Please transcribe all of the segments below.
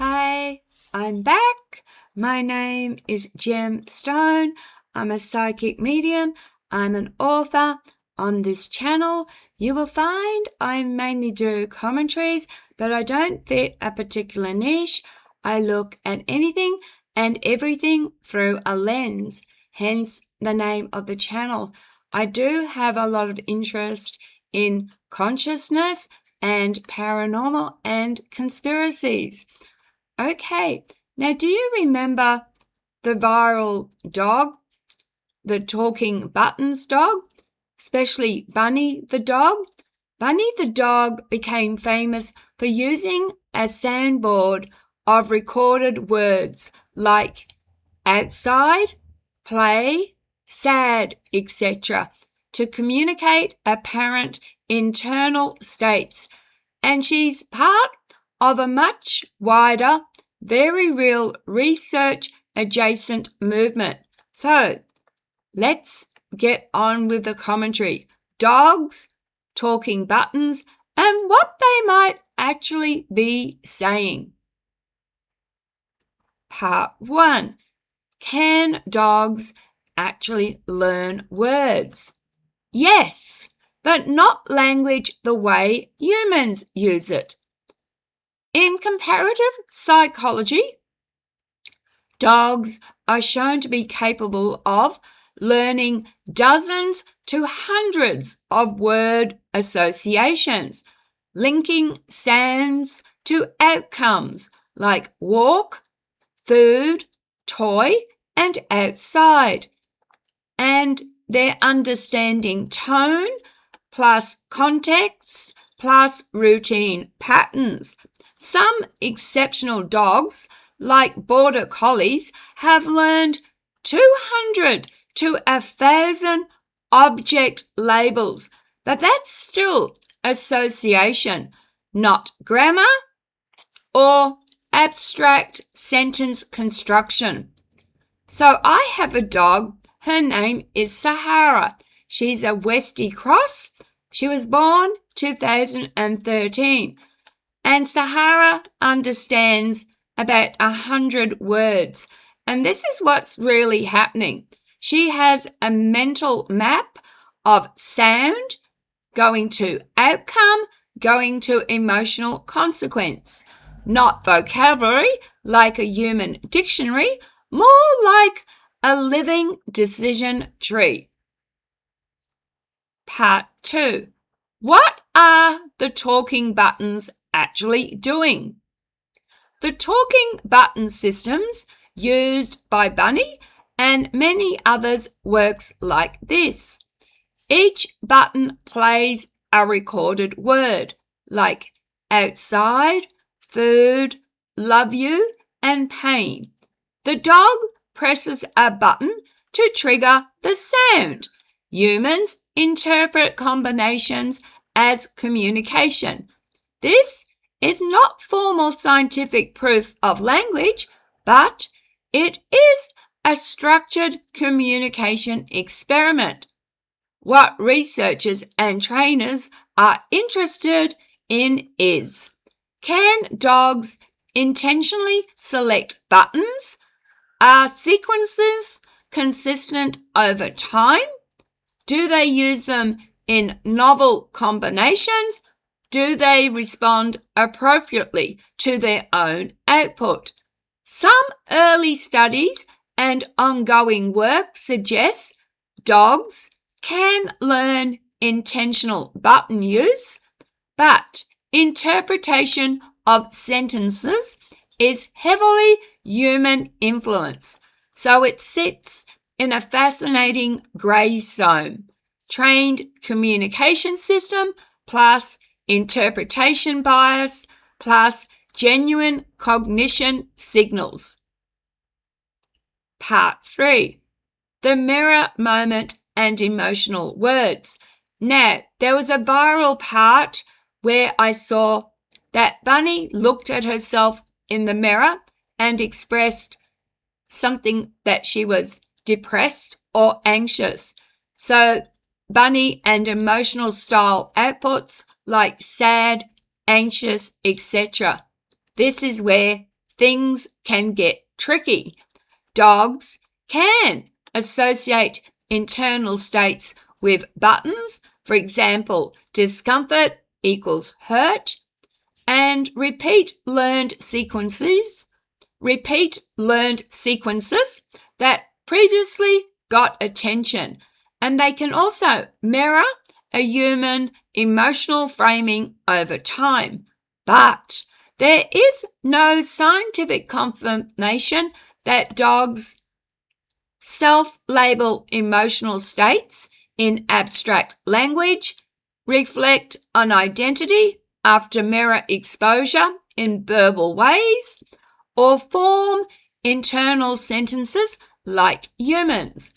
Hi, I'm back. My name is Gem Stone. I'm a psychic medium. I'm an author. On this channel, you will find I mainly do commentaries, but I don't fit a particular niche. I look at anything and everything through a lens, hence the name of the channel. I do have a lot of interest in consciousness and paranormal and conspiracies. Okay, now do you remember the viral dog, the talking buttons dog, especially Bunny the dog? Bunny the dog became famous for using a soundboard of recorded words like outside, play, sad, etc. to communicate apparent internal states, and she's part of a much wider, very real research adjacent movement. So let's get on with the commentary. Dogs, talking buttons, and what they might actually be saying. Part 1. Can dogs actually learn words? Yes, but not language the way humans use it. In comparative psychology, dogs are shown to be capable of learning dozens to hundreds of word associations, linking sounds to outcomes like walk, food, toy, and outside, and they're understanding tone plus context plus routine patterns. Some exceptional dogs, like border collies, have learned 200 to 1,000 object labels, but that's still association, not grammar or abstract sentence construction. So I have a dog. Her name is Sahara. She's a Westie Cross. She was born 2013. And Sahara understands about 100 words. And this is what's really happening. She has a mental map of sound going to outcome, going to emotional consequence. Not vocabulary like a human dictionary, more like a living decision tree. Part 2. What are the talking buttons actually doing? The talking button systems used by Bunny and many others works like this. Each button plays a recorded word like outside, food, love you, and pain. The dog presses a button to trigger the sound. Humans interpret combinations as communication. This is not formal scientific proof of language, but it is a structured communication experiment. What researchers and trainers are interested in is, can dogs intentionally select buttons? Are sequences consistent over time? Do they use them in novel combinations? Do they respond appropriately to their own output? Some early studies and ongoing work suggests dogs can learn intentional button use, but interpretation of sentences is heavily human influence, so it sits in a fascinating grey zone. Trained communication system plus interpretation bias plus genuine cognition signals. Part 3. The mirror moment and emotional words. Now, there was a viral part where I saw that Bunny looked at herself in the mirror and expressed something that she was depressed or anxious. So Bunny and emotional style outputs like sad, anxious, etc. This is where things can get tricky. Dogs can associate internal states with buttons. For example, discomfort equals hurt, and repeat learned sequences that previously got attention. And they can also mirror a human emotional framing over time. But there is no scientific confirmation that dogs self-label emotional states in abstract language, reflect on identity after mirror exposure in verbal ways, or form internal sentences like humans.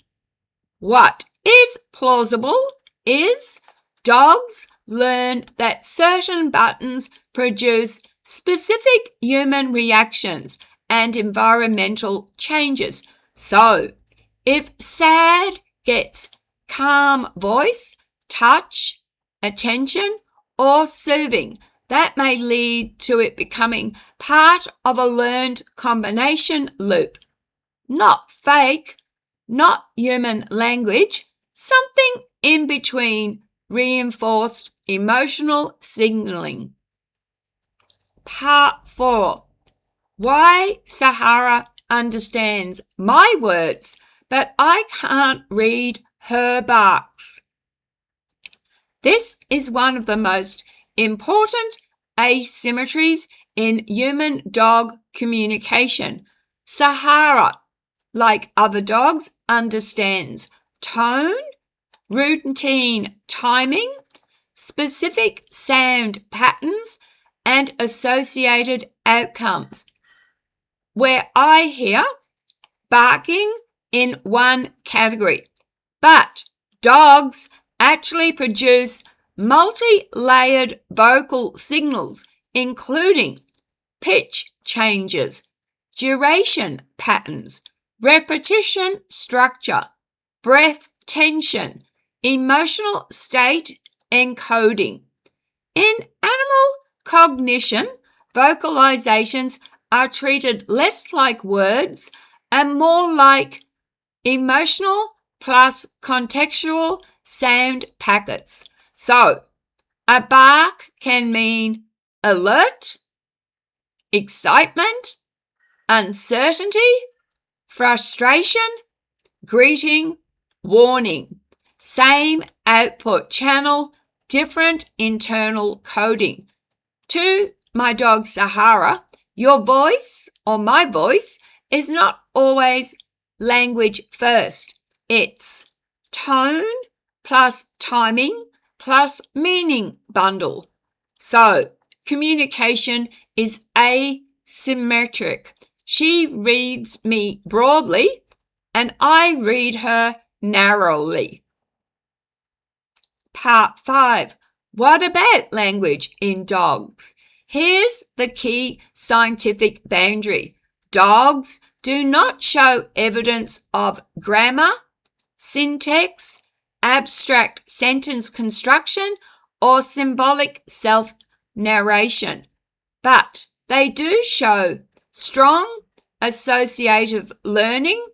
What is plausible is dogs learn that certain buttons produce specific human reactions and environmental changes. So, if sad gets calm voice, touch, attention, or soothing, that may lead to it becoming part of a learned combination loop. Not fake, not human language, something in between reinforced emotional signaling. Part 4. Why Sahara understands my words, but I can't read her barks. This is one of the most important asymmetries in human-dog communication. Sahara, like other dogs, understands tone, routine timing, specific sound patterns, and associated outcomes. Where I hear barking in one category, but dogs actually produce multi-layered vocal signals, including pitch changes, duration patterns, repetition structure, breath tension, emotional state encoding. In animal cognition, vocalizations are treated less like words and more like emotional plus contextual sound packets. So, a bark can mean alert, excitement, uncertainty, frustration, greeting, warning. Same output channel, different internal coding. To my dog Sahara, your voice or my voice is not always language first. It's tone plus timing plus meaning bundle. So, communication is asymmetric. She reads me broadly and I read her narrowly. Part 5. What about language in dogs? Here's the key scientific boundary. Dogs do not show evidence of grammar, syntax, abstract sentence construction, or symbolic self-narration. But they do show strong associative learning,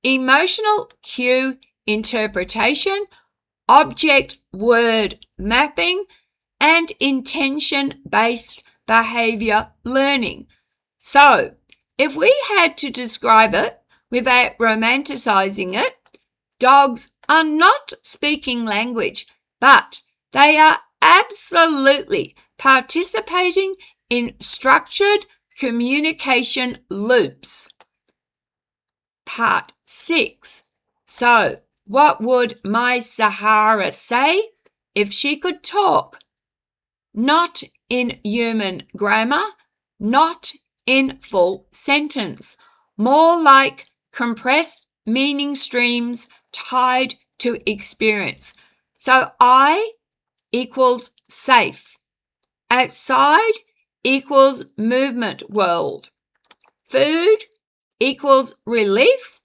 emotional cue interpretation, object-word mapping, and intention-based behavior learning. So, if we had to describe it without romanticizing it, dogs are not speaking language, but they are absolutely participating in structured communication loops. Part 6. So, what would my Sahara say if she could talk? Not in human grammar, not in full sentence, more like compressed meaning streams tied to experience. So I equals safe. Outside equals movement world. Food equals relief.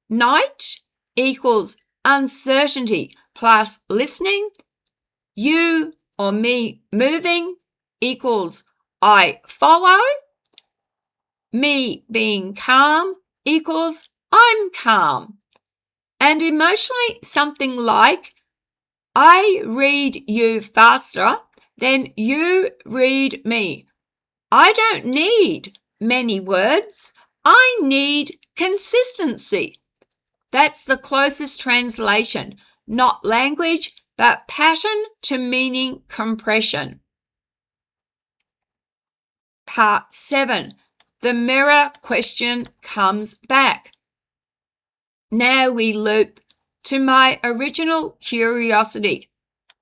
Night equals uncertainty plus listening. You or me moving equals I follow. me being calm equals I'm calm. And emotionally, something like, I read you faster than you read me. I don't need many words. I need consistency. That's the closest translation, not language, but pattern to meaning compression. Part 7. The mirror question comes back. Now we loop to my original curiosity.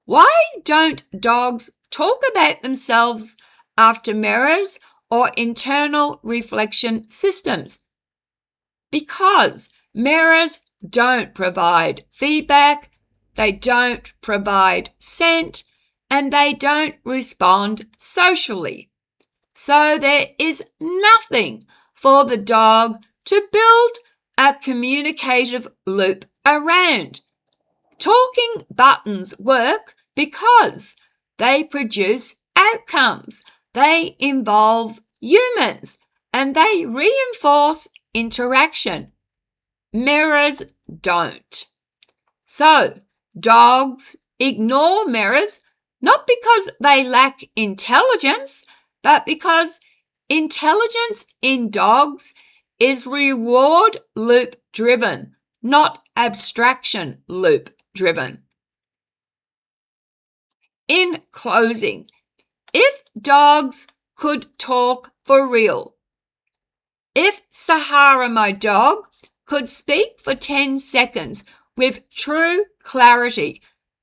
Why don't dogs talk about themselves after mirrors or internal reflection systems? Because mirrors don't provide feedback, they don't provide scent, and they don't respond socially. So there is nothing for the dog to build a communicative loop around. Talking buttons work because they produce outcomes, they involve humans, and they reinforce interaction. Mirrors don't. So, dogs ignore mirrors not because they lack intelligence, but because intelligence in dogs is reward loop driven, not abstraction loop driven. In closing, if dogs could talk for real, if Sahara, my dog, could speak for 10 seconds with true clarity,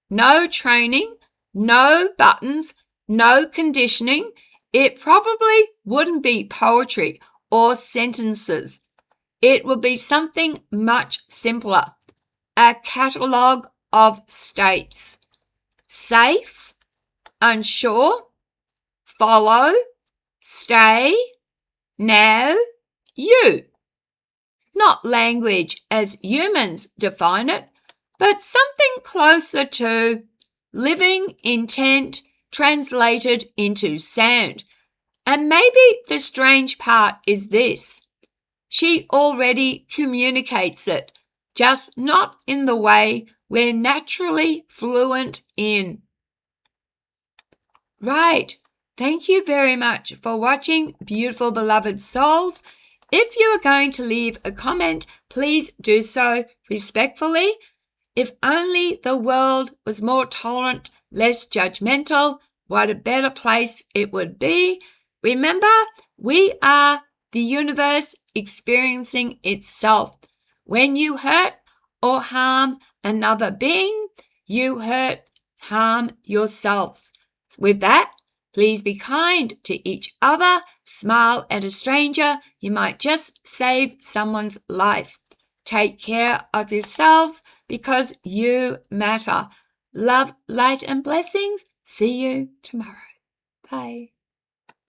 no training, no buttons, no conditioning, it probably wouldn't be poetry or sentences. It would be something much simpler, a catalogue of states. Safe, unsure, follow, stay, now, you. Not language as humans define it, but something closer to living intent translated into sound. And maybe the strange part is this. She already communicates it, just not in the way we're naturally fluent in. Right. Thank you very much for watching, beautiful beloved souls. If you are going to leave a comment, please do so respectfully. If only the world was more tolerant, less judgmental, what a better place it would be. Remember, we are the universe experiencing itself. When you hurt or harm another being, you hurt, harm yourselves. With that, please be kind to each other, smile at a stranger. You might just save someone's life. Take care of yourselves because you matter. Love, light, and blessings. See you tomorrow. Bye.